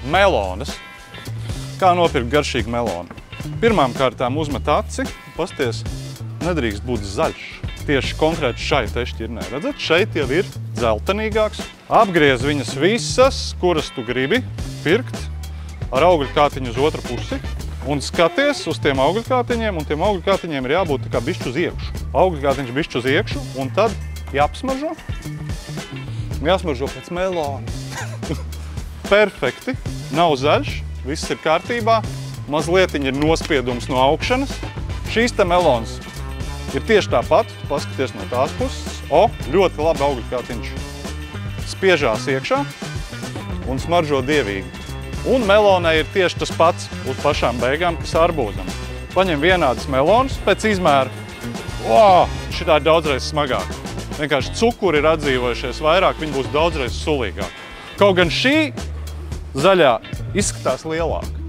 melonas. Kā nopirkt garšīgu melonu? Pirmām kārtām uzmet aci, pasties, nedrīkst būt zaļš. Tieši konkrēti šai te šķirnē. Redzat, šeit jau ir dzeltenīgāks. Apgriez viņas visas, kuras tu gribi pirkt, ar augļkātiņu uz otru pusi. Un skaties uz tiem augļkātiņiem, un tiem augļkātiņiem ir jābūt tā kā bišķi uz iekšu. Augļkātiņš bišķi uz iekšu, un tad jāapsmaržo. Jāsmaržo pēc melonas. Perfekti, nav zaļš, viss ir kārtībā. Mazlietiņ ir nospiedums no augšanas. Šīs te melonas ir tieši tāpat, paskaties no tās puses. Ļoti labi augļkātiņš spiežās iekšā un smaržo dievīgi. Un melonai ir tieši tas pats uz pašām beigām, kas arbūzam. Paņem vienādas melonas pēc izmēra. Šitā ir daudzreiz smagāk. Vienkārši cukuri ir atdzīvojušies vairāk, viņi būs daudzreiz sulīgāk. Kaut gan šī zaļā izskatās lielāk.